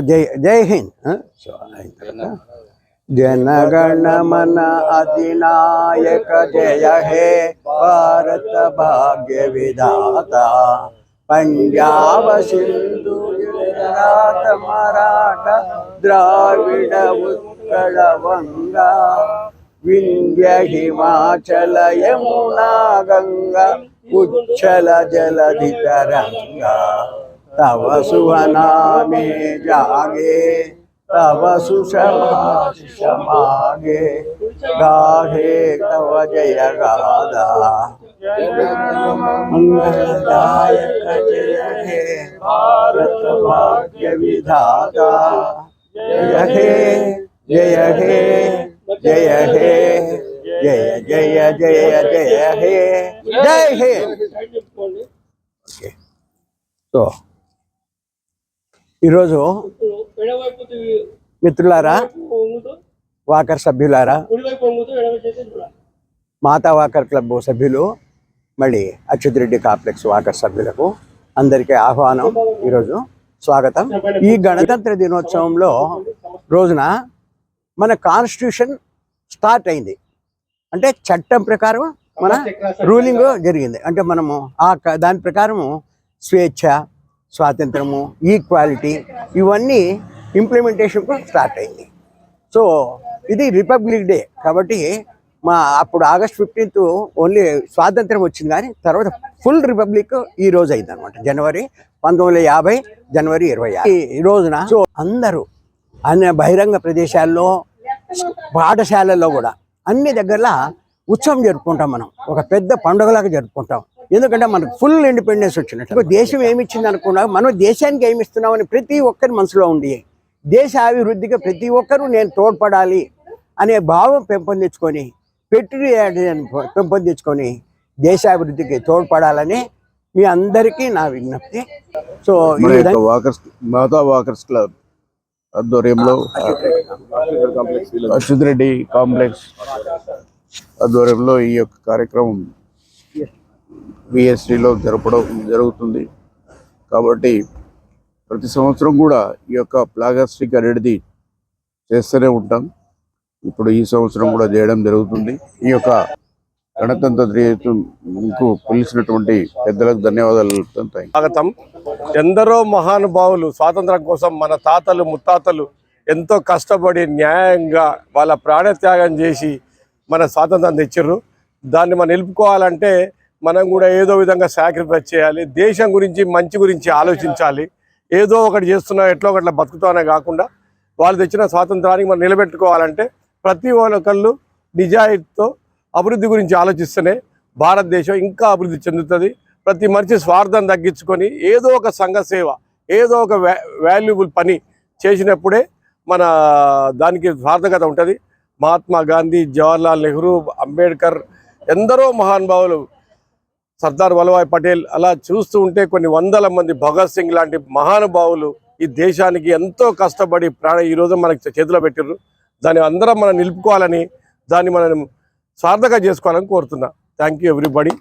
जय हिंद। जनगण मन अधिनायक जय हे भारत भाग्य विधाता। पंजाब सिंधु गुजरात मराठा द्राविड़ उत्कल वंगा विंध्य हिमाचल यमुना गंगा उच्छल जलधि तरंगा। तव शुभ नामे जागे तव सुषभाषिष मागे गाहे तव जय गाथा। मंगलदायक जय हे भारत भाग्य विधाता। जय हे जय हे जय हे जय जय जय जय हे जय हे। तो ఈరోజు మిత్రులారా, వాకర్ సభ్యులారా, మాతా వాకర్ క్లబ్ సభ్యులు, మళ్ళీ అచ్యుత్ రెడ్డి కాంప్లెక్స్ వాకర్ సభ్యులకు అందరికీ ఆహ్వానం, ఈరోజు స్వాగతం. ఈ గణతంత్ర దినోత్సవంలో రోజున మన కాన్స్టిట్యూషన్ స్టార్ట్ అయింది. అంటే చట్టం ప్రకారం మన రూలింగ్ జరిగింది. అంటే మనము దాని ప్రకారము స్వేచ్ఛ, స్వాతంత్రము, ఈక్వాలిటీ ఇవన్నీ ఇంప్లిమెంటేషన్ స్టార్ట్ అయింది. సో ఇది రిపబ్లిక్ డే కాబట్టి అప్పుడు August 15th ఓన్లీ స్వాతంత్రం వచ్చింది, కానీ తర్వాత ఫుల్ రిపబ్లిక్ ఈ రోజు అయింది అనమాట. జనవరి 1950 జనవరి 26 ఈ రోజున. సో అందరూ అన్ని బహిరంగ ప్రదేశాల్లో, పాఠశాలల్లో కూడా అన్ని దగ్గరలో ఉత్సవం జరుపుకుంటాం. మనం ఒక పెద్ద పండుగలాగా జరుపుకుంటాం. ఎందుకంటే మనకు ఫుల్ ఇండిపెండెన్స్ వచ్చినట్టు. దేశం ఏమి ఇచ్చింది అనుకున్నా, మనం దేశానికి ఏమి ఇస్తున్నామని ప్రతి ఒక్కరి మనసులో ఉంది. దేశ అభివృద్ధికి ప్రతి ఒక్కరూ నేను తోడ్పడాలి అనే భావం పెంపొందించుకొని దేశాభివృద్ధికి తోడ్పడాలని మీ అందరికీ నా విజ్ఞప్తి. సో మాతా వాకర్స్ క్లబ్ ఆధ్వర్యంలో అచ్యుత్ రెడ్డి కాంప్లెక్స్ ఆధ్వర్యంలో ఈ యొక్క కార్యక్రమం VSDలో జరపడం జరుగుతుంది. కాబట్టి ప్రతి సంవత్సరం కూడా ఈ యొక్క ప్లాగాస్టిక్ అనేది చేస్తూనే ఉంటాం. ఇప్పుడు ఈ సంవత్సరం కూడా చేయడం జరుగుతుంది. ఈ యొక్క గణతంత్ర దినోత్సవంకు పిలిచినటువంటి పెద్దలకు ధన్యవాదాలు. స్వాగతం. ఎందరో మహానుభావులు స్వాతంత్రం కోసం మన తాతలు ముత్తాతలు ఎంతో కష్టపడి న్యాయంగా వాళ్ళ ప్రాణత్యాగం చేసి మన స్వాతంత్రం తెచ్చారు. దాన్ని మనం నిలుపుకోవాలంటే మనం కూడా ఏదో విధంగా సాక్రిఫైస్ చేయాలి. దేశం గురించి, మంచి గురించి ఆలోచించాలి. ఏదో ఒకటి చేస్తున్నా ఎట్లా ఒకట్లా బతుకుతానే కాకుండా వాళ్ళు తెచ్చిన స్వాతంత్రానికి మనం నిలబెట్టుకోవాలంటే ప్రతి ఒక్కళ్ళు నిజాయితీతో అభివృద్ధి గురించి ఆలోచిస్తేనే భారతదేశం ఇంకా అభివృద్ధి చెందుతుంది. ప్రతి మనిషి స్వార్థం తగ్గించుకొని ఏదో ఒక సంఘ సేవ, ఏదో ఒక వాల్యుబుల్ పని చేసినప్పుడే మన దానికి సార్థకత ఉంటుంది. మహాత్మా గాంధీ, జవహర్లాల్ నెహ్రూ, అంబేద్కర్, ఎందరో మహానుభావులు, సర్దార్ వల్లభాయ్ పటేల్, అలా చూస్తూ ఉంటే కొన్ని వందల మంది, భగత్ సింగ్ లాంటి మహానుభావులు ఈ దేశానికి ఎంతో కష్టపడి ఈరోజు మనకి చేతిలో పెట్టారు. దాన్ని అందరం మనం నిలుపుకోవాలని, దాన్ని మనం సార్థక చేసుకోవాలని కోరుతున్నా. Thank you everybody.